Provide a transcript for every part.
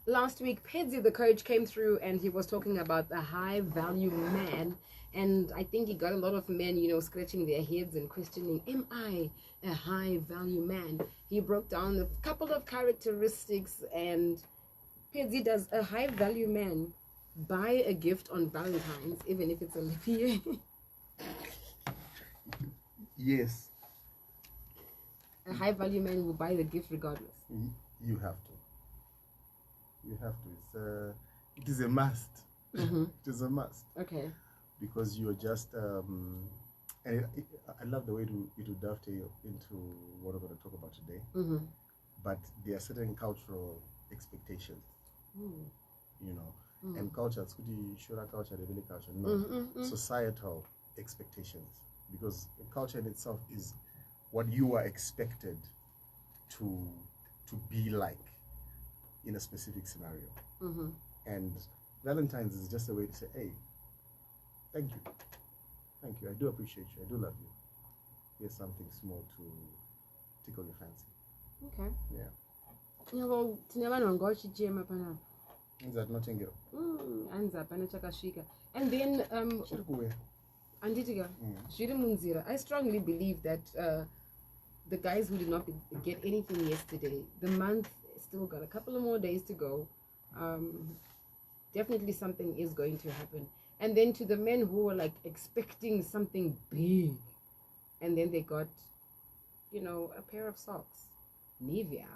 last week, Pedzi, the coach, came through and he was talking about the high value man. And I think he got a lot of men, scratching their heads and questioning, am I a high value man? He broke down a couple of characteristics, and Pedzi, does a high value man buy a gift on Valentine's, even if it's a leap year? Yes. A high value man will buy the gift regardless. You have to. You have to. It is a must. Mm-hmm. It is a must. Okay. Because you're just, and I love the way it will dovetail into what we're going to talk about today. Mm-hmm. But there are certain cultural expectations, and culture, it's shura culture, rebellion culture, no, societal expectations. Because culture in itself is what you are expected to be like in a specific scenario. Mm-hmm. And Valentine's is just a way to say, hey, thank you, I do appreciate you, I do love you. Here's something small to tickle your fancy. Okay. Yeah. Well, Is that not in girl? And then I strongly believe that the guys who did not get anything yesterday, the month still got a couple of more days to go. Definitely something is going to happen. And then to the men who were like expecting something big, and then they got, a pair of socks, Nivea,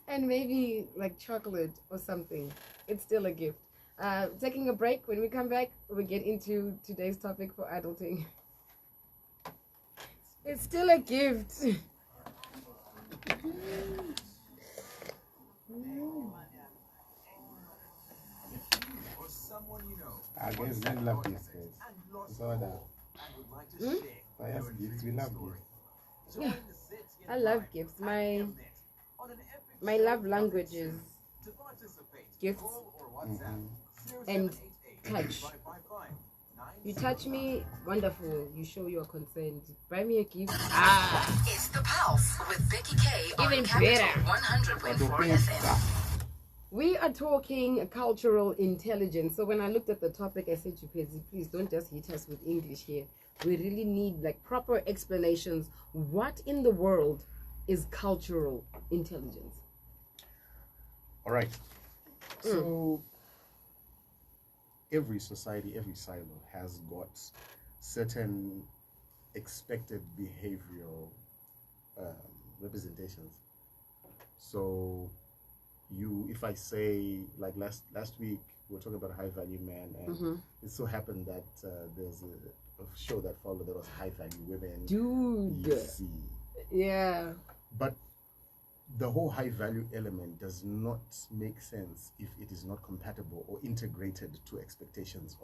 and maybe like chocolate or something. It's still a gift. Taking a break. When we come back, we get into today's topic for adulting. It's still a gift. I guess men love gifts, guys. So that. Yes, gifts, we love gifts. Yeah, I love gifts. My love language is gifts and touch. You touch me, wonderful. You show you're concerned. Buy me a gift. It's the Pulse with Becky K on Even Capital better. 100.4 FM. We are talking cultural intelligence. So when I looked at the topic, I said to Pedzi, please don't just hit us with English here. We really need like proper explanations. What in the world is cultural intelligence? All right. So every society, every silo has got certain expected behavioral representations. So if I say, like last week we were talking about a high value man, and it so happened that there's a show that followed that was high value women. Dude. You see. Yeah. But the whole high value element does not make sense if it is not compatible or integrated to expectations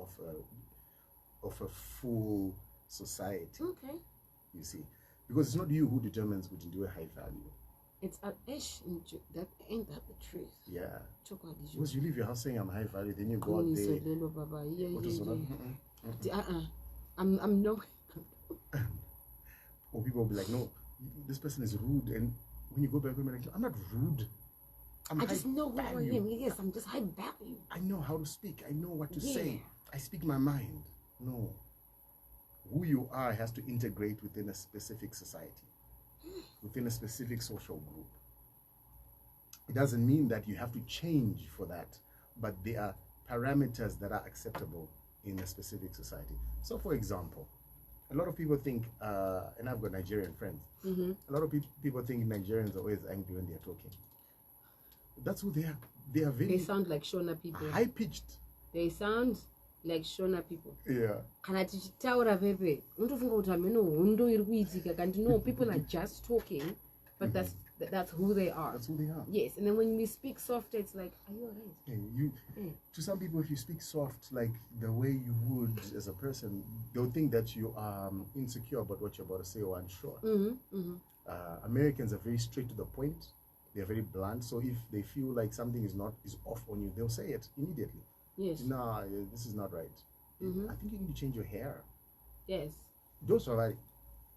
of a full society. Okay. You see, because it's not you who determines which do a high value. It's an ish. That ain't that the truth. Yeah. Because you leave your house saying I'm high value, then you go out there. I'm no. Or people will be like, no, this person is rude, and when you go back home, you're like, I'm not rude. I just know who I am. Yes, I'm just high value. I know how to speak. I know what to say. I speak my mind. No. Who you are has to integrate within a specific society, within a specific social group. It doesn't mean that you have to change for that, but there are parameters that are acceptable in a specific society. So, for example, a lot of people think, and I've got Nigerian friends, a lot of people think Nigerians are always angry when they're talking. That's who they are. They are very... They sound like Shona people. High-pitched. They sound like Shona people. Yeah. No, people are just talking, but that's who they are. That's who they are. Yes, and then when we speak soft, it's like, are you alright? To some people, if you speak soft, like the way you would as a person, they'll think that you are insecure about what you're about to say or unsure. Americans are very straight to the point. They're very blunt. So if they feel like something is off on you, they'll say it immediately. Yes. Nah, this is not right. I think you need to change your hair. Yes. Those are like,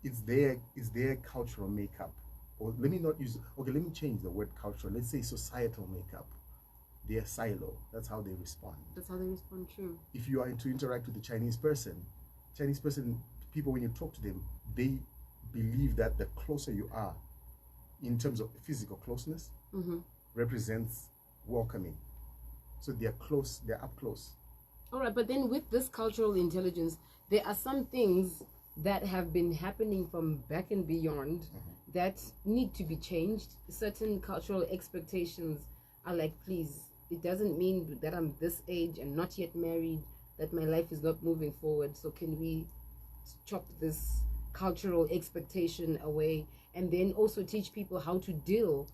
it's their cultural makeup. or let me not use, okay, let me change the word cultural. Let's say societal makeup. They're silo. That's how they respond. That's how they respond, true. If you are to interact with a Chinese person, people, when you talk to them, they believe that the closer you are, in terms of physical closeness, represents welcoming. So they're close, they're up close. All right, but then with this cultural intelligence, there are some things that have been happening from back and beyond that need to be changed. Certain cultural expectations are like, please, it doesn't mean that I'm this age and not yet married, that my life is not moving forward. So can we chop this cultural expectation away, and then also teach people how to deal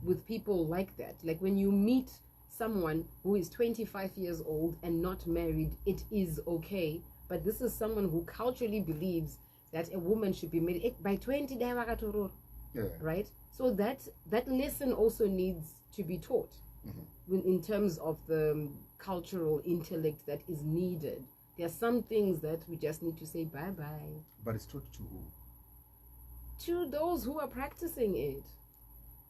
with people like that? Like when you meet someone who is 25 years old and not married, it is okay. But this is someone who culturally believes that a woman should be married by 20. Right? So that lesson also needs to be taught in terms of the cultural intellect that is needed. There are some things that we just need to say bye-bye. But it's taught to who? To those who are practicing it.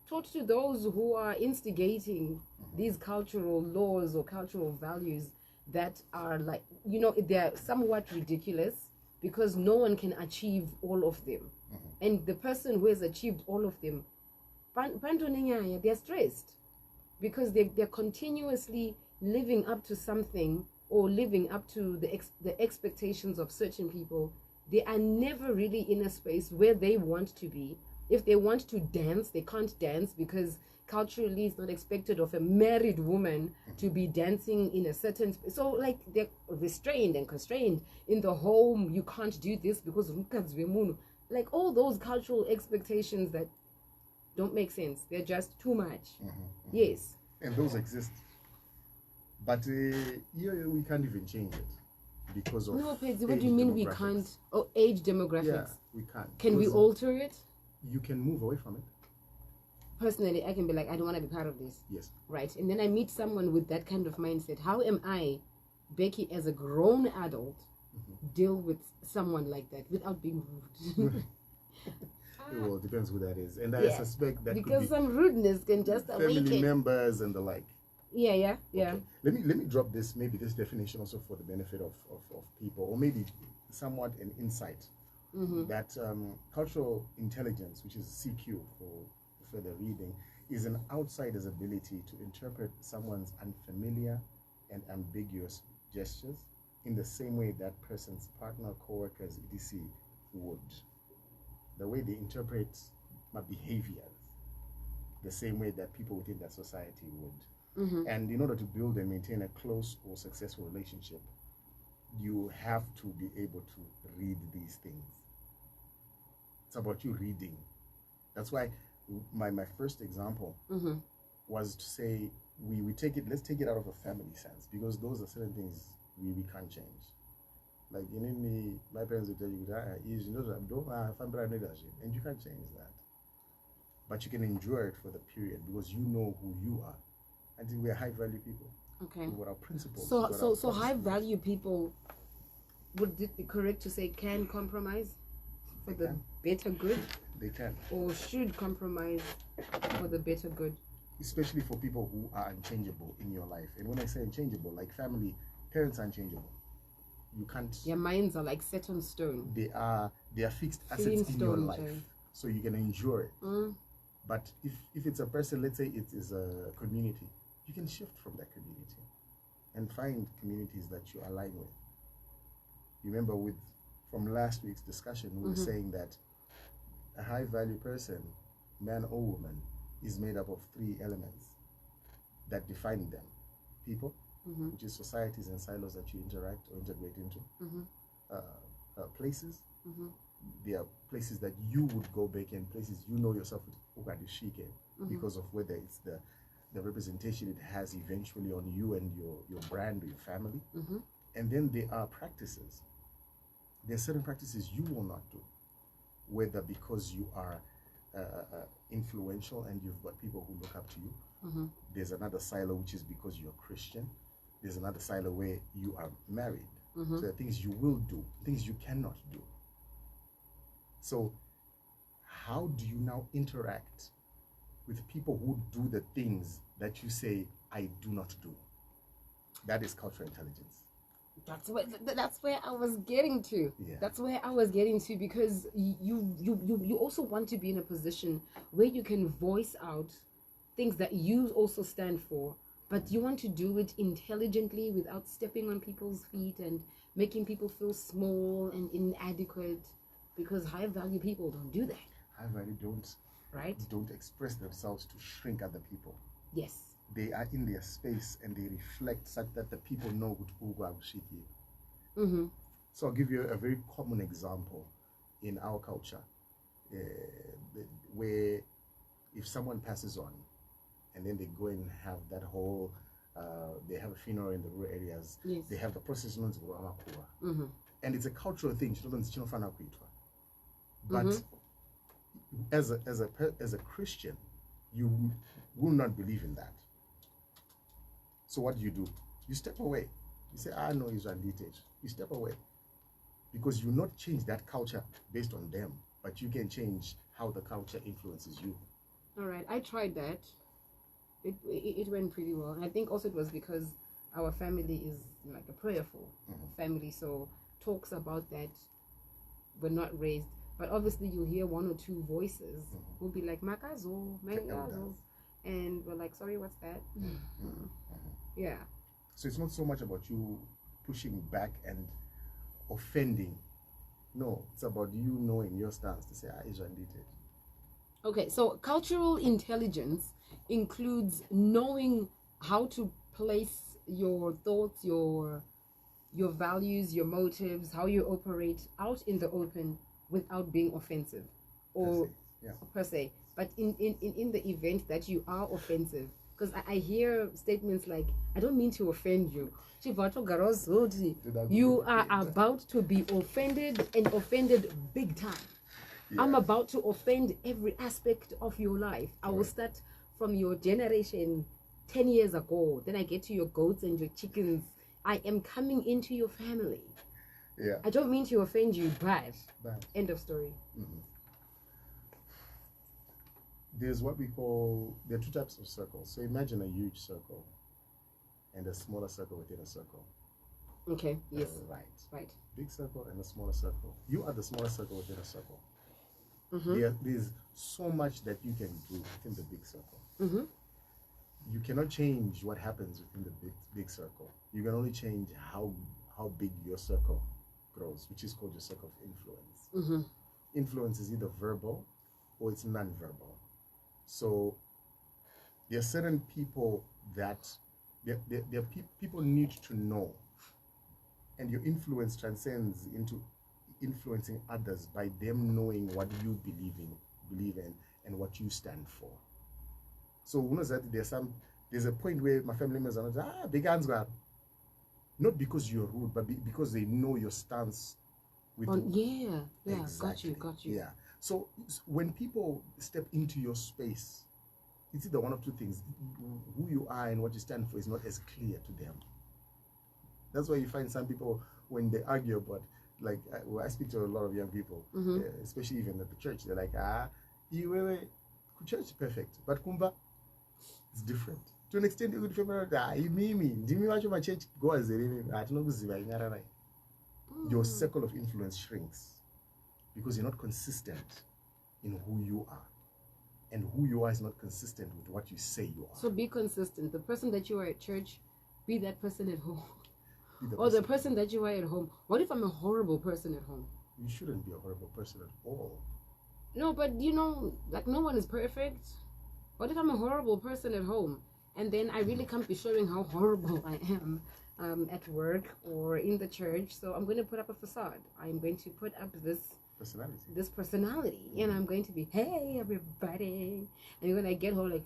Taught to those who are instigating these cultural laws or cultural values that are like, they're somewhat ridiculous because no one can achieve all of them. And the person who has achieved all of them, they're stressed because they're continuously living up to something or living up to the expectations of certain people. They are never really in a space where they want to be. If they want to dance, they can't dance because culturally it's not expected of a married woman to be dancing in a certain space. So like they're restrained and constrained in the home. You can't do this because like all those cultural expectations that don't make sense. They're just too much. Yes. And those exist. But here we can't even change it because of no, Pedzi, what do you mean we can't? Oh, age demographics. Yeah, we can't. Can we alter it? You can move away from it. Personally, I can be like, I don't want to be part of this. Yes. Right. And then I meet someone with that kind of mindset. How am I, Becky, as a grown adult, deal with someone like that without being rude? Well, it depends who that is. And I suspect that because could be some rudeness can just family awaken. members and the like. Yeah. Okay. Let me drop this definition also for the benefit of people, or maybe somewhat an insight that cultural intelligence, which is CQ for further reading, is an outsider's ability to interpret someone's unfamiliar and ambiguous gestures in the same way that person's partner, co-workers, etc. would. The way they interpret my behaviors, the same way that people within that society would. And in order to build and maintain a close or successful relationship, you have to be able to read these things. It's about you reading. That's why my first example was to say let's take it out of a family sense, because those are certain things we can't change. Like my parents will tell you, and you can't change that. But you can endure it for the period because you know who you are. I think we are high value people. Okay. What our principles. So high value people, would it be correct to say can compromise for the better good? They can. Or should compromise for the better good? Especially for people who are unchangeable in your life. And when I say unchangeable, like family, parents are unchangeable. You can't. Their minds are like set on stone. They are fixed assets in your life, so you can endure it. But if it's a person, let's say it is a community, you can shift from that community and find communities that you align with. You remember from last week's discussion, we were saying that a high value person, man or woman, is made up of 3 elements that define them: people, which is societies and silos that you interact or integrate into, places. There are places that you would go back, and places you know yourself because of whether it's the representation it has eventually on you and your brand or your family. And then there are practices. There are certain practices you will not do, whether because you are influential and you've got people who look up to you. There's another silo which is because you're Christian. There's another silo where you are married. So there are things you will do, things you cannot do. So how do you now interact with people who do the things that you say, I do not do? That is cultural intelligence. That's where I was getting to. Yeah. That's where I was getting to, because you also want to be in a position where you can voice out things that you also stand for, but you want to do it intelligently without stepping on people's feet and making people feel small and inadequate, because high value people don't do that. High value don't express themselves to shrink other people. Yes. They are in their space and they reflect such that the people know who are shiki. Mm-hmm. So I'll give you a very common example in our culture, where if someone passes on and then they go and have that whole, they have a funeral in the rural areas, yes. They have the processions, mm-hmm. and it's a cultural thing. But as a Christian, you will not believe in that. So what do? You step away. You say, no, it's undated. You step away. Because you not change that culture based on them, but you can change how the culture influences you. All right, I tried that. It went pretty well. And I think also it was because our family is like a prayerful family, so talks about that were not raised. But obviously you hear one or two voices who'll be like, Makazo, Mangazo. And we're like, sorry, what's that? Yeah. So it's not so much about you pushing back and offending. No, it's about you knowing your stance to say, it's undated. Okay, so cultural intelligence includes knowing how to place your thoughts, your values, your motives, how you operate out in the open without being offensive or per se. But in the event that you are offensive, because I hear statements like, I don't mean to offend you. You are about to be offended, and offended big time. Yeah. I'm about to offend every aspect of your life. I will start from your generation 10 years ago. Then I get to your goats and your chickens. I am coming into your family. Yeah. I don't mean to offend you, but end of story. Mm-hmm. There's what we call, there are two types of circles. So imagine a huge circle and a smaller circle within a circle. Okay, yes. Right. Big circle and a smaller circle. You are the smaller circle within a circle. Mm-hmm. There's so much that you can do within the big circle. Mm-hmm. You cannot change what happens within the big circle. You can only change how big your circle grows, which is called your circle of influence. Mm-hmm. Influence is either verbal or it's non-verbal. So there are certain people that people need to know, and your influence transcends into influencing others by them knowing what you believe in and what you stand for. So there's a point where my family members are not big hands grab. Not because you're rude, but because they know your stance with Exactly. Got you. Yeah. So when people step into your space, it's either one of two things. Who you are and what you stand for is not as clear to them. That's why you find some people, when they argue about, like, I speak to a lot of young people, especially even at the church, they're like, church is perfect, but kumba, it's different. To an extent, you could figure out, you watch my church go as your circle of influence shrinks because you're not consistent in who you are. And who you are is not consistent with what you say you are. So be consistent. The person that you are at church, be that person at home. Or the person that you are at home. What if I'm a horrible person at home? You shouldn't be a horrible person at all. No, but like no one is perfect. What if I'm a horrible person at home? And then I really can't be showing how horrible I am at work or in the church. So I'm going to put up a facade. I'm going to put up this personality. And I'm going to be, hey, everybody. And when I get home, like,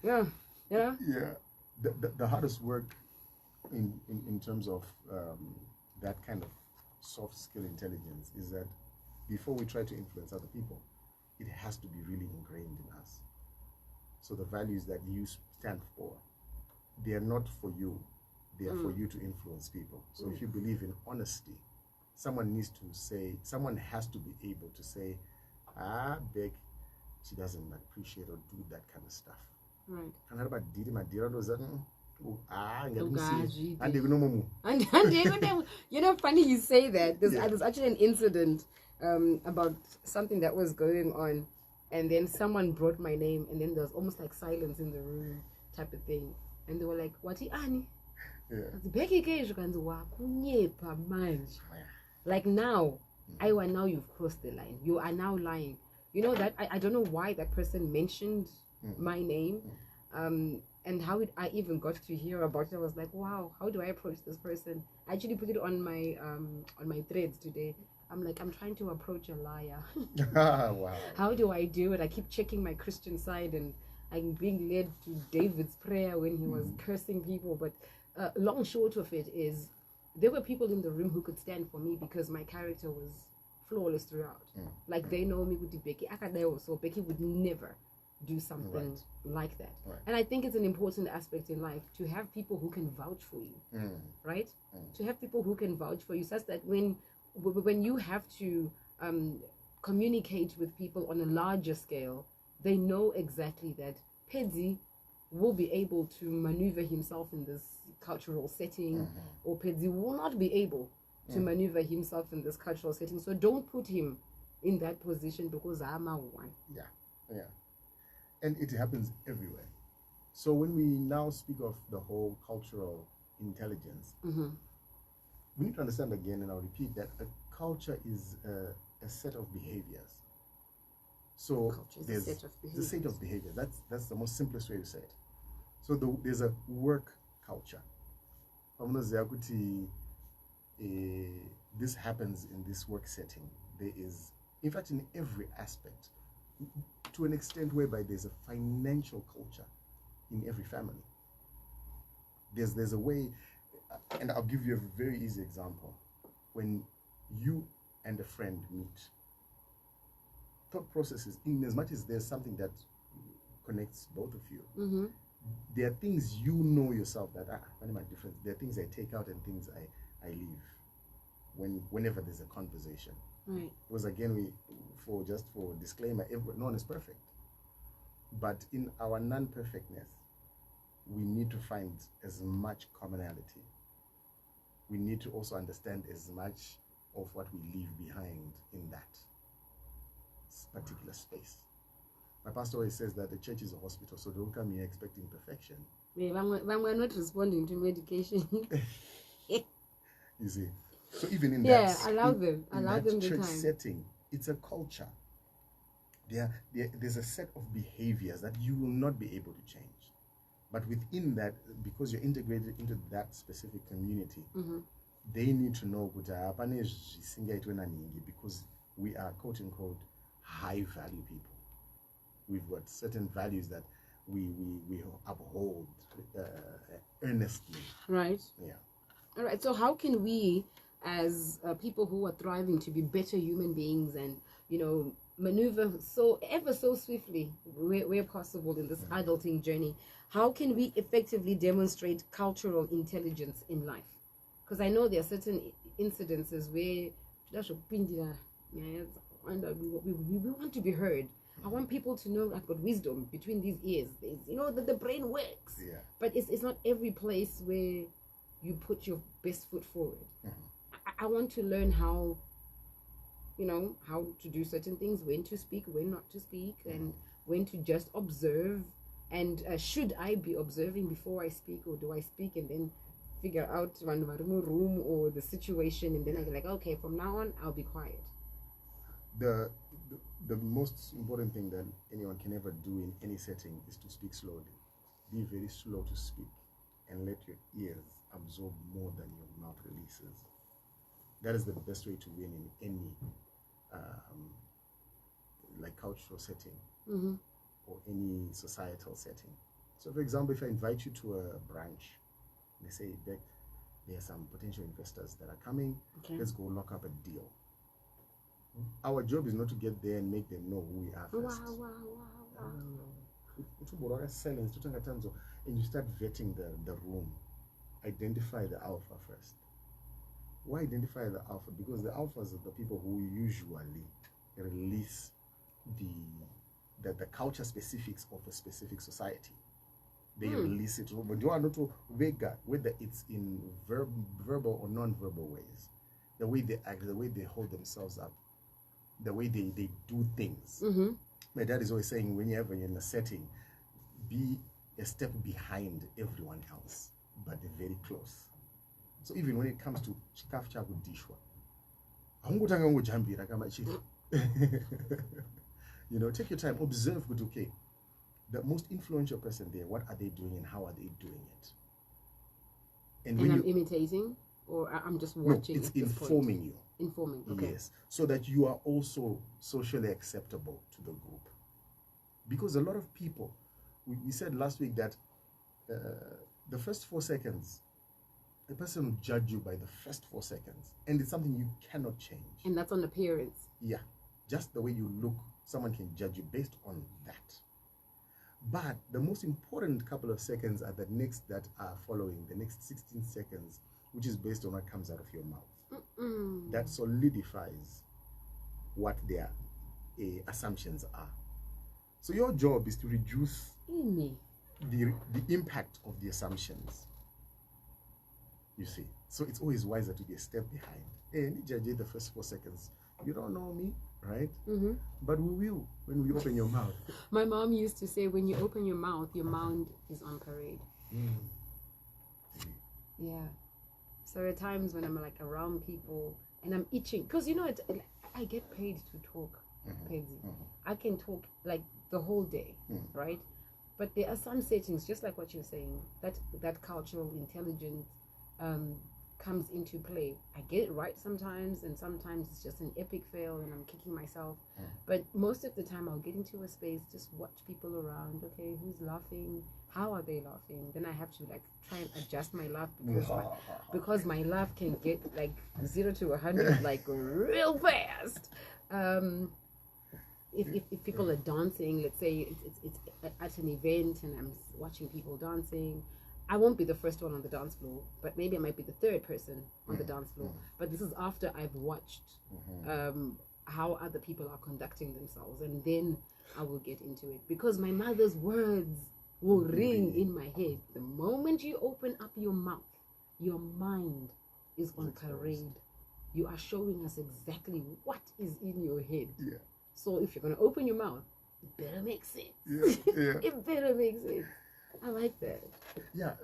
Yeah. The hardest work in terms of that kind of soft skill intelligence is that before we try to influence other people, it has to be really ingrained in us. So the values that you stand for, they are not for you. They are for you to influence people. So if you believe in honesty, someone has to be able to say, Beck, she doesn't appreciate or do that kind of stuff. Right. And how about Didi Madira does that? And funny you say that. There's Yeah. there's actually an incident about something that was going on, and then someone brought my name, and then there was almost like silence in the room type of thing, and they were like, "Wati ani?" Like now, now you've crossed the line. You are now lying. You know that I don't know why that person mentioned my name, and how I even got to hear about it. I was like, wow, how do I approach this person? I actually put it on my threads today. I'm like, I'm trying to approach a liar. Wow. How do I do it? I keep checking my Christian side, and I'm being led to David's prayer when he was cursing people. But long short of it is, there were people in the room who could stand for me because my character was flawless throughout. Like they know me with Becky Akadeo, so Becky would never do something like that. Right. And I think it's an important aspect in life to have people who can vouch for you, right? To have people who can vouch for you, such that when you have to communicate with people on a larger scale, they know exactly that Pedzi will be able to maneuver himself in this cultural setting, or Pedzi will not be able to maneuver himself in this cultural setting. So don't put him in that position, because I'm a one. Yeah. And it happens everywhere. So when we now speak of the whole cultural intelligence, we need to understand again, and I'll repeat, that a culture is a set of behaviors. So there's a set of behaviors. That's the most simplest way to say it. So there's a work culture. This happens in this work setting. There is, in fact, in every aspect, to an extent whereby there's a financial culture in every family. There's a way, and I'll give you a very easy example. When you and a friend meet, thought processes, in as much as there's something that connects both of you, there are things you know yourself that what am I different? There are things I take out and things I leave whenever there's a conversation. Right. Because again, for disclaimer, no one is perfect. But in our non-perfectness, we need to find as much commonality. We need to also understand as much of what we leave behind in that particular space. My pastor always says that the church is a hospital, so don't come here expecting perfection. Yeah, we're not responding to medication. You see, so even in allow them the church time. setting, it's a culture. There's a set of behaviors that you will not be able to change. But within that, because you're integrated into that specific community, they need to know because we are quote unquote high value people. We've got certain values that we uphold earnestly. Right. Yeah. All right. So how can we, as people who are thriving to be better human beings and maneuver ever so swiftly where possible in this adulting journey, how can we effectively demonstrate cultural intelligence in life? Because I know there are certain incidences where we want to be heard. I want people to know I've got wisdom between these ears. That the brain works. Yeah. But it's not every place where you put your best foot forward. I want to learn how to do certain things, when to speak, when not to speak, and when to just observe. And should I be observing before I speak, or do I speak and then figure out room or the situation, and then I go like, okay, from now on I'll be quiet. The most important thing that anyone can ever do in any setting is to speak slowly. Be very slow to speak, and let your ears absorb more than your mouth releases. That is the best way to win in any cultural setting or any societal setting. So, for example, if I invite you to a branch, they say, Beck, there are some potential investors that are coming. Okay. Let's go lock up a deal. Our job is not to get there and make them know who we are first. And you start vetting the room. Identify the alpha first. Why identify the alpha? Because the alphas are the people who usually release the culture specifics of a specific society. They release it. But you are not to whether it's in verbal or non-verbal ways. The way they act, the way they hold themselves up, the way they do things. My dad is always saying, whenever you're in a setting, be a step behind everyone else, but very close. So even when it comes to chikafu chakudishwa, haungotanga ngojambira kama chiri. You know, take your time, observe good, okay. The most influential person there, what are they doing and how are they doing it? And I'm imitating, or I'm just watching? No, it's informing you. Informing, okay. Yes, so that you are also socially acceptable to the group. Because a lot of people, we said last week that the first 4 seconds, a person will judge you by the first 4 seconds. And it's something you cannot change. And that's on appearance. Yeah, just the way you look, someone can judge you based on that. But the most important couple of seconds are the next that are following, the next 16 seconds, which is based on what comes out of your mouth. That solidifies what their assumptions are. So your job is to reduce the impact of the assumptions. You see, so it's always wiser to be a step behind. Hey, judge the first 4 seconds. You don't know me, right? But we will when we open your mouth. My mom used to say, when you open your mouth is on parade. Yeah. So there are times when I'm like around people and I'm itching, because you know I get paid to talk, Pedzi. I can talk like the whole day, right? But there are some settings, just like what you're saying, that cultural intelligence comes into play. I get it right sometimes, and sometimes it's just an epic fail and I'm kicking myself. But most of the time I'll get into a space, just watch people around. Okay, who's laughing? How are they laughing? Then I have to like try and adjust my laugh, because my laugh can get like 0 to 100 like real fast. If people are dancing, let's say it's at an event and I'm watching people dancing, I won't be the first one on the dance floor, but maybe I might be the third person on the dance floor. But this is after I've watched how other people are conducting themselves, and then I will get into it, because my mother's words will ring in my head. The moment you open up your mouth, your mind is on parade. You are showing us exactly what is in your head. Yeah. So if you're going to open your mouth, it better make sense. Yeah. It better make sense. I like that. Yeah.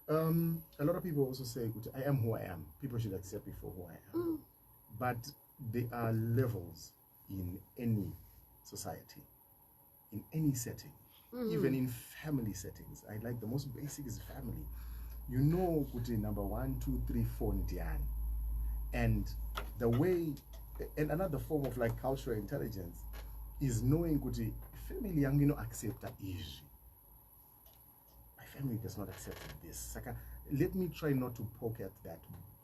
A lot of people also say, I am who I am. People should accept me for who I am. But there are levels in any society, in any setting, even in family settings. I like the most basic is family. You know, number 1, 2, 3, 4, Ndian. And the way, and another form of like cultural intelligence is knowing family young, you know, accept that easy. My family does not accept this. Let me try not to poke at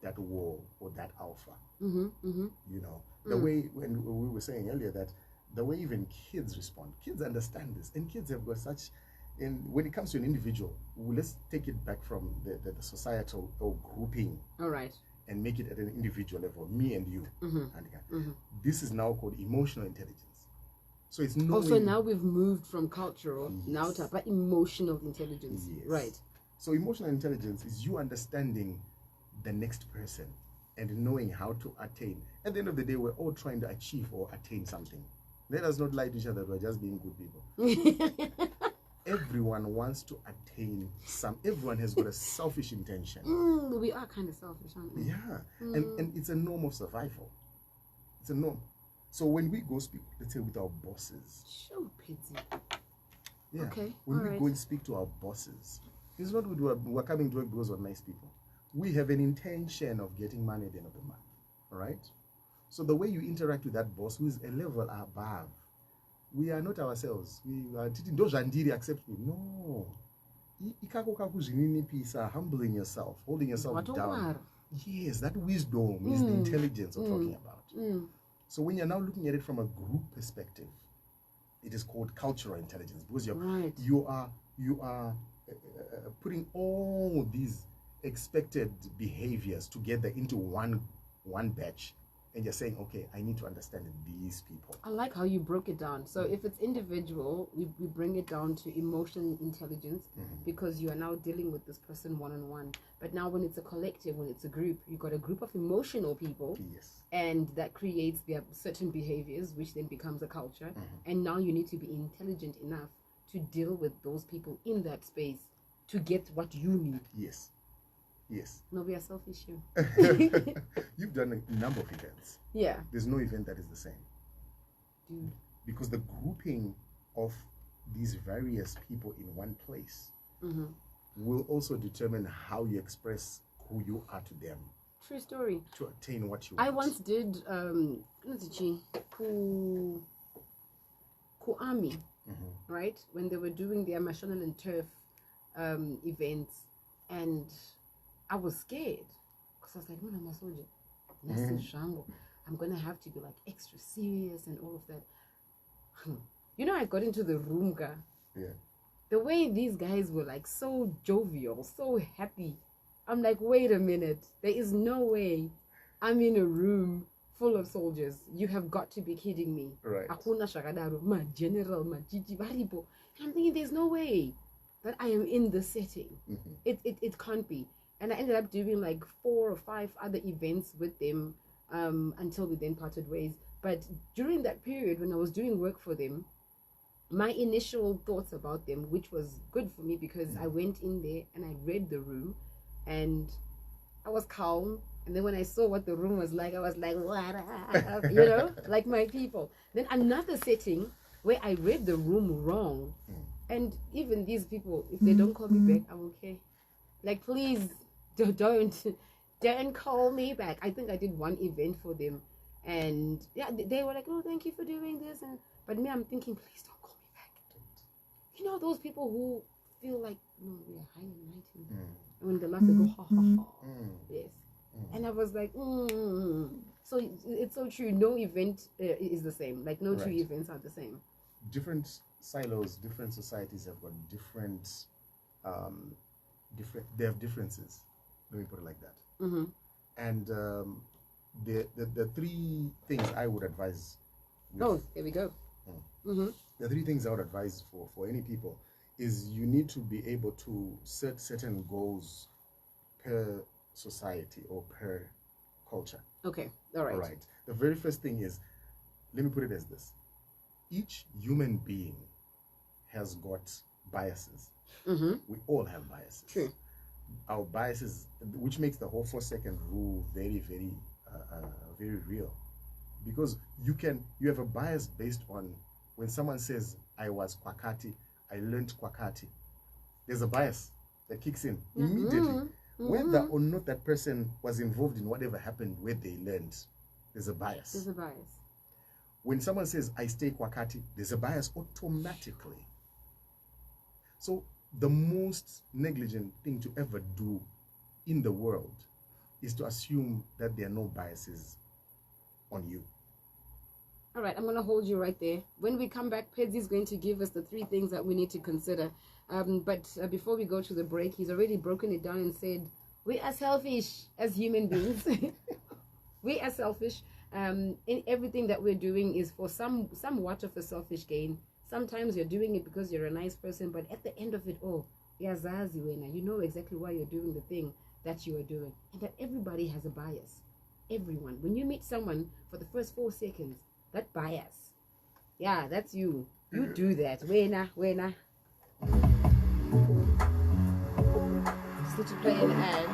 that wall or that alpha. You know, the way when we were saying earlier that the way even kids respond, kids understand this, and kids have got such. And when it comes to an individual, let's take it back from the societal or grouping. All right. And make it at an individual level, me and you. This is now called emotional intelligence. So it's knowing. Also, now we've moved from cultural now to emotional intelligence. Yes. Right. So emotional intelligence is you understanding the next person and knowing how to attain. At the end of the day, we're all trying to achieve or attain something. Let us not lie to each other, we're just being good people. Everyone wants to attain everyone has got a selfish intention. We are kind of selfish, aren't we? Yeah. And it's a norm of survival. It's a norm. So when we go speak, let's say with our bosses. Sure, Pedzi. Yeah. Okay. When we go and speak to our bosses, it's not we're coming to work because we're nice people. We have an intention of getting money at the end of the month. All right? So the way you interact with that boss who is a level above, we are not ourselves. We are accept me. No. Humbling yourself, holding yourself down. Yes, that wisdom is the intelligence we're talking about. So when you're now looking at it from a group perspective, it is called cultural intelligence, because you are putting all these expected behaviors together into one batch, and you're saying, okay, I need to understand these people. I like how you broke it down. So if it's individual, we bring it down to emotional intelligence, because you are now dealing with this person one-on-one. But now when it's a collective, when it's a group, you've got a group of emotional people. Yes. And that creates their certain behaviors, which then becomes a culture. And now you need to be intelligent enough to deal with those people in that space to get what you need. Yes. Yes. No, we are selfish here. You've done a number of events. Yeah. There's no event that is the same. Dude. Because the grouping of these various people in one place will also determine how you express who you are to them. True story. To attain what you I want. once did ku army, right? When they were doing their national and turf events, and I was scared because I was like, "No, I'm a soldier. I'm gonna have to be like extra serious and all of that." You know, I got into the room, guy. Yeah. The way these guys were like so jovial, so happy. I'm like, wait a minute. There is no way I'm in a room full of soldiers. You have got to be kidding me. Right. Akuna Shakadaro, my general, my Gigi Baribo. And I'm thinking, there's no way that I am in this setting. It can't be. And I ended up doing like 4 or 5 other events with them until we then parted ways. But during that period when I was doing work for them, my initial thoughts about them, which was good for me because I went in there and I read the room and I was calm. And then when I saw what the room was like, I was like, what up? You know, like my people. Then another setting where I read the room wrong. And even these people, if they don't call me back, I'm okay. Like, please don't call me back. I think I did one event for them. And yeah, they were like, oh, thank you for doing this. But me, I'm thinking, please don't call me back. You know, those people who feel like, no, we are high and mighty. And when they laugh, they go, ha, ha, ha. Yes. And I was like, So it's so true. No event is the same. Like, no two events are the same. Different silos, different societies have got different, they have differences. Let me put it like that. And the 3 things I would advise. There we go. The 3 things I would advise for any people is you need to be able to set certain goals per society or per culture. Okay, all right. All right. The very first thing is, let me put it as this. Each human being has got biases. We all have biases. True. Our biases, which makes the whole 4-second rule very, very, very real. Because you have a bias based on when someone says, I was Kwakati, I learned Kwakati. There's a bias that kicks in immediately. Whether or not that person was involved in whatever happened where they learned, there's a bias. There's a bias. When someone says, I stay Kwakati, there's a bias automatically. So the most negligent thing to ever do in the world is to assume that there are no biases on you. All right, I'm going to hold you right there. When we come back, Pedzi is going to give us the 3 things that we need to consider. But before we go to the break, he's already broken it down and said, we are selfish as human beings. We are selfish. In everything that we're doing is for somewhat of a selfish gain. Sometimes you're doing it because you're a nice person, but at the end of it all, you know exactly why you're doing the thing that you are doing. And that everybody has a bias. Everyone. When you meet someone for the first 4 seconds, that bias, yeah, that's you. You do that. Wena. Still to play an ad.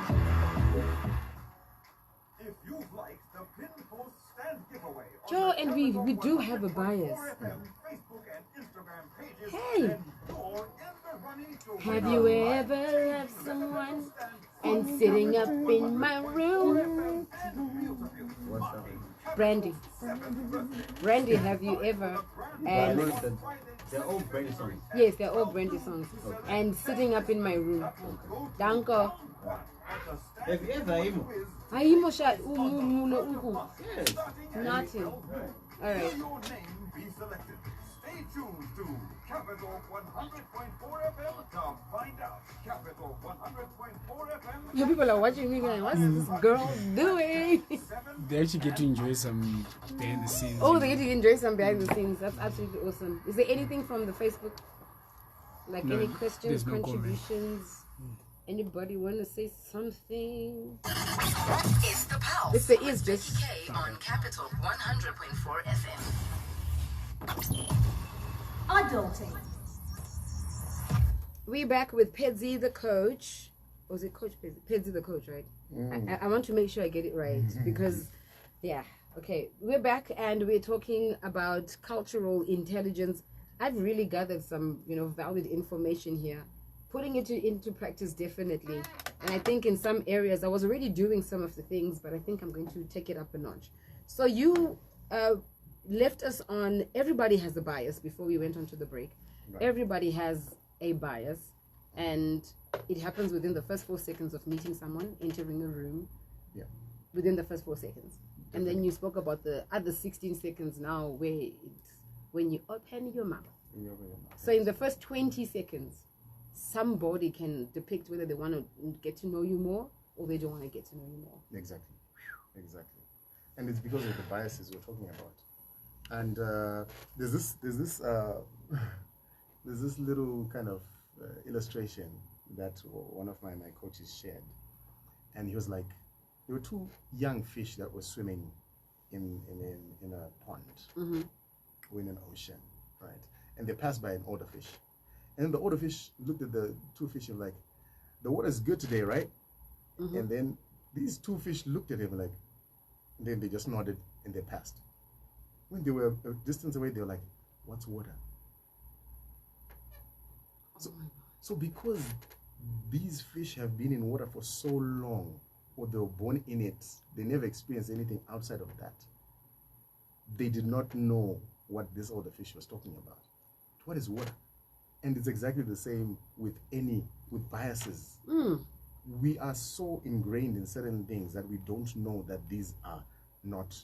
If you've liked the Pin Post Stand giveaway on Joe, the and we do have a bias. 4FM Facebook and Instagram pages, Hey. then you're in the running to Have win you our ever loved someone and sitting up in my room? Brandy, have you ever? And They're all Brandy songs. yes, they're all Brandy songs. And sitting up in my room. Danko. Have you ever emo? Haimo shot. Yes. Nothing. All right. your name be selected. Stay tunes to Capital 100.4 FM to find out. Capital 100.4 FM. You people are watching me going, what's this girl doing? They actually get to enjoy some behind the scenes. Oh, they get to enjoy some behind the scenes. That's absolutely awesome. Is there anything from the Facebook? Like No, any questions, there's no contributions? Anybody want to say something? It's the Pulse. If there is, with just Becky K on Capital 100.4 FM. Adulting. we're back with Pedzi the coach. Or was it Coach Pedzi? Pedzi the coach, right? I want to make sure I get it right because, yeah. Okay, we're back and we're talking about cultural intelligence. I've really gathered some, valid information here. Putting it into practice, definitely. And I think in some areas, I was already doing some of the things, but I think I'm going to take it up a notch. So you left us on, everybody has a bias before we went on to the break. Right. Everybody has a bias. And it happens within the first 4 seconds of meeting someone, entering a room. Yeah. Within the first 4 seconds. And then you spoke about the other 16 seconds now where it's when you open your mouth. So in the first 20 seconds, somebody can depict whether they want to get to know you more or they don't want to get to know you more. Exactly. And it's because of the biases we're talking about. And there's this little kind of illustration that one of my coaches shared. And he was like, there were two young fish that were swimming in a pond or in an ocean, right? And they passed by an older fish. And the older fish looked at the two fish and like, the water's good today, right? And then these two fish looked at him like, and then they just nodded and they passed. When they were a distance away, they were like, what's water? So because these fish have been in water for so long, or they were born in it, they never experienced anything outside of that. They did not know what this older fish was talking about. What is water? And it's exactly the same with biases. We are so ingrained in certain things that we don't know that these are not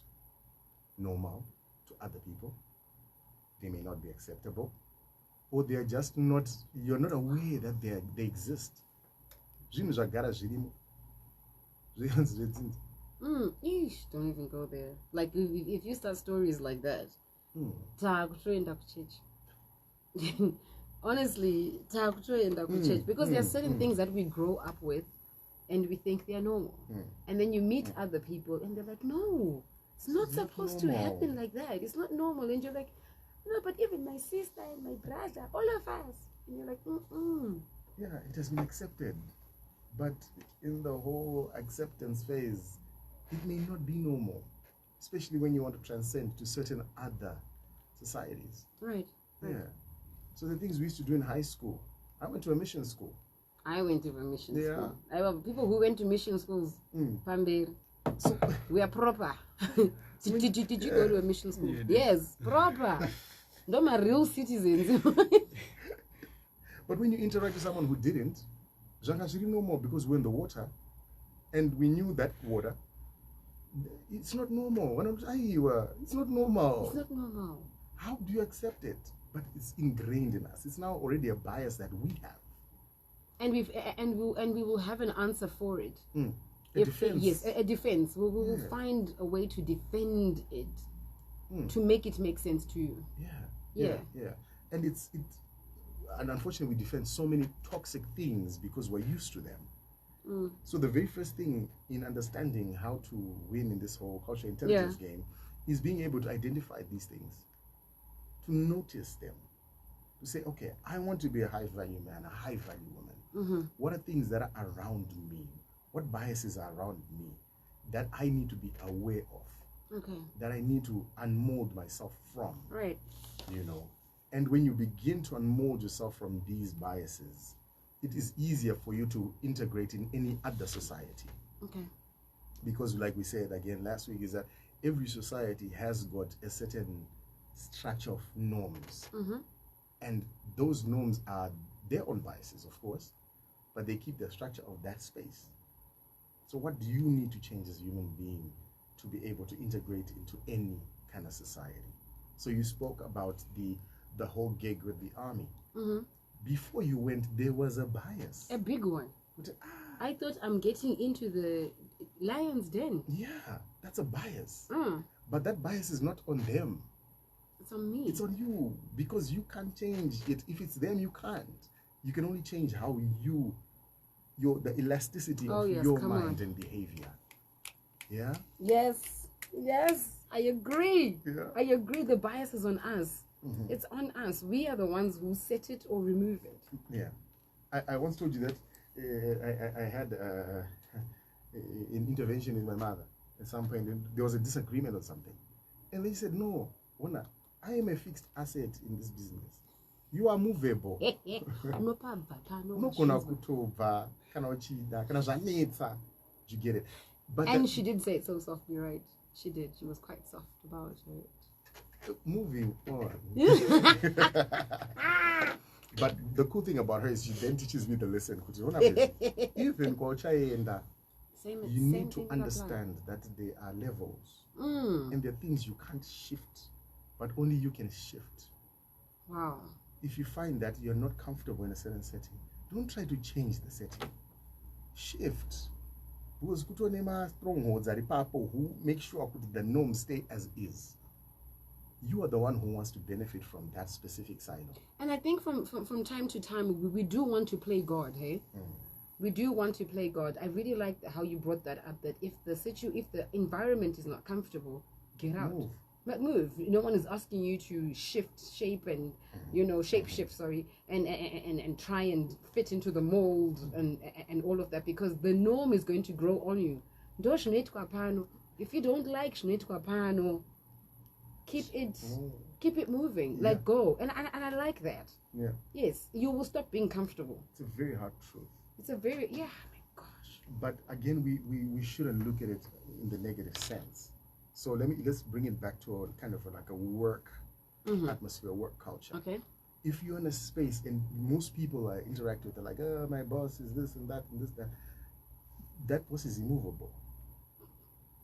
normal to other people. They may not be acceptable. Or they are just not, you're not aware that they exist. Don't even go there. Like if you start stories like that, honestly, because there are certain things that we grow up with and we think they are normal. And then you meet other people and they're like, no, it's not supposed to happen like that. It's not normal. And you're like, no, but even my sister and my brother, all of us. And you're like, Yeah, it has been accepted. But in the whole acceptance phase, it may not be normal, especially when you want to transcend to certain other societies. Right. Yeah. So the things we used to do in high school. I went to a mission school. I went to a mission school. I have people who went to mission schools. Pamber. So, we are proper. Did you go to a mission school? Yes, proper. Those are real citizens. But when you interact with someone who didn't, didn't know more because we're in the water and we knew that water, it's not normal. It's not normal. It's not normal. How do you accept it? But it's ingrained in us. It's now already a bias that we have. And we will have an answer for it. Defense. Yes, a defense. We will find a way to defend it to make it make sense to you. Yeah. And and unfortunately we defend so many toxic things because we're used to them. So the very first thing in understanding how to win in this whole cultural intelligence game is being able to identify these things, to notice them, to say, okay, I want to be a high value man, a high value woman. What are things that are around me? What biases are around me that I need to be aware of? Okay. That I need to unmold myself from. Right. And when you begin to unmold yourself from these biases, it is easier for you to integrate in any other society. Okay. Because like we said again last week, is that every society has got a certain structure of norms. And those norms are their own biases, of course, but they keep the structure of that space. So what do you need to change as a human being to be able to integrate into any kind of society? So you spoke about the the whole gig with the army. Mm-hmm. Before you went, there was a bias. A big one. I thought I'm getting into the lion's den. Yeah, that's a bias. Mm. But that bias is not on them. It's on me. It's on you, because you can't change it. If it's them, you can't. You can only change how the elasticity of your mind and behavior. Yeah? Yes, I agree. Yeah. I agree. The bias is on us. Mm-hmm. It's on us. We are the ones who set it or remove it. Yeah. I once told you that I had an intervention with my mother at some point. There was a disagreement or something. And they said, no, Ona, I am a fixed asset in this business. You are movable. Do you get it? And she did say it so softly, right? She did. She was quite soft about it. Moving on. But the cool thing about her is she then teaches me the lesson. Even you need to understand that there are levels and there are things you can't shift, but only you can shift. Wow. If you find that you're not comfortable in a certain setting, don't try to change the setting. Shift. Because strongholds are people who make sure the norms stay as is. You are the one who wants to benefit from that specific silo. And I think from time to time, we do want to play God, hey? We do want to play God. I really like how you brought that up, that if the environment is not comfortable, get out. Move. No one is asking you to shape and shape shift, sorry, and try and fit into the mold and all of that, because the norm is going to grow on you. If you don't like keep it moving. Let go. And I like that. Yeah. Yes, you will stop being comfortable. It's a very hard truth. It's a very my gosh. But again, we shouldn't look at it in the negative sense. So let's bring it back to a kind of like a work atmosphere, work culture. Okay. If you're in a space and most people I interact with are like, oh, my boss is this and that and this, that. That boss is immovable.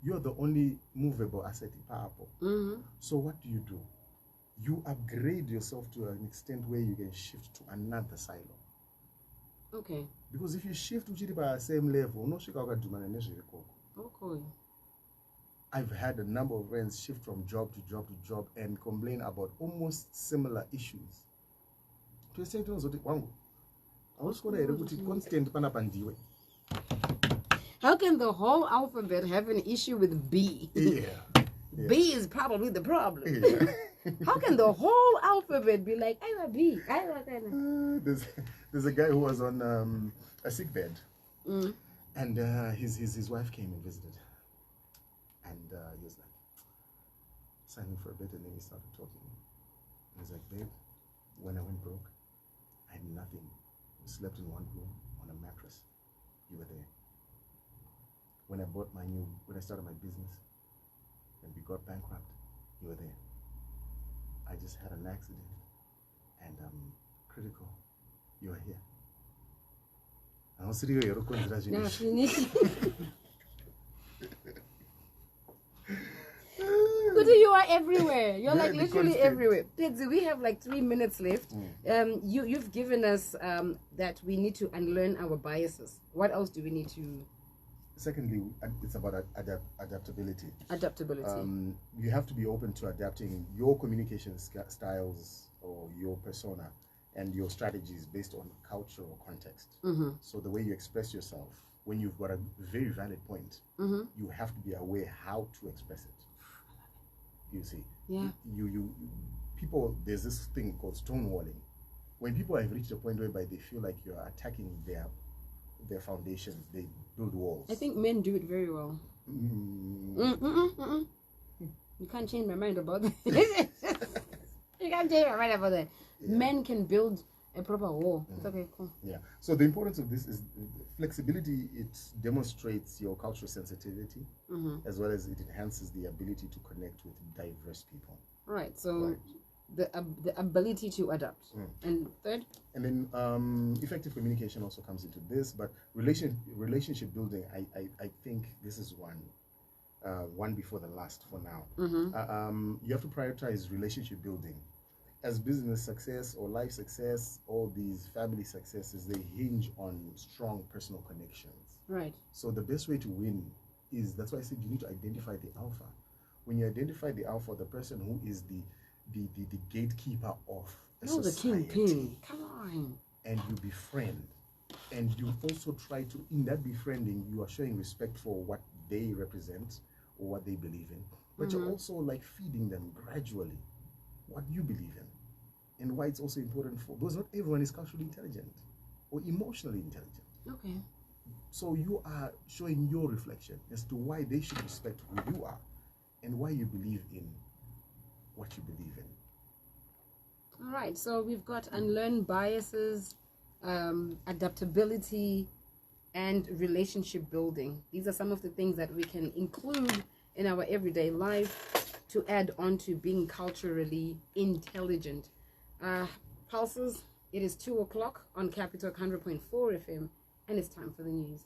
You're the only movable asset in Papo. So what do? You upgrade yourself to an extent where you can shift to another silo. Okay. Because if you shift to the same level, no okay. I've had a number of friends shift from job to job to job and complain about almost similar issues. To say to us, how can the whole alphabet have an issue with B? Yeah. B is probably the problem. Yeah. How can the whole alphabet be like, I'm a B? There's a guy who was on a sick bed, and his wife came and visited, and he was like, signing for a bit, and then we started talking. And he's like, babe, when I went broke, I had nothing. We slept in one room on a mattress. You were there. When I started my business, and we got bankrupt, you were there. I just had an accident, and I'm critical. You are here. I don't see you are everywhere. You're like Yeah, literally constant. everywhere. Pedzi, we have like 3 minutes left. You've given us that we need to unlearn our biases. What else do we need to? Secondly, it's about adaptability. Adaptability. You have to be open to adapting your communication styles or your persona and your strategies based on culture or context. So the way you express yourself, when you've got a very valid point, you have to be aware how to express it. You see, people, there's this thing called stonewalling. When people have reached a point whereby they feel like you're attacking their foundations, they build walls. I think men do it very well. You can't change my mind about that. You can't change my mind about that. Yeah. Men can build a proper wall. It's okay, cool. Yeah. So the importance of this is flexibility. It demonstrates your cultural sensitivity, as well as it enhances the ability to connect with diverse people. Right. So the ability to adapt. And third? And then effective communication also comes into this, but relationship building, I think this is one before the last for now. You have to prioritize relationship building as business success or life success, all these family successes, they hinge on strong personal connections. Right. So the best way to win is, that's why I said you need to identify the alpha. When you identify the alpha, the person who is the gatekeeper of a No, the society, kingpin. Come on. and you befriend, and you also try to, in that befriending, you are showing respect for what they represent or what they believe in, but you're also like feeding them gradually what you believe in, and why it's also important for, because not everyone is culturally intelligent or emotionally intelligent. Okay. So you are showing your reflection as to why they should respect who you are and why you believe in what you believe in. All right. So we've got unlearned biases, adaptability, and relationship building. These are some of the things that we can include in our everyday life to add on to being culturally intelligent. Pulses, it is 2 o'clock on Capital 100.4 FM, and it's time for the news.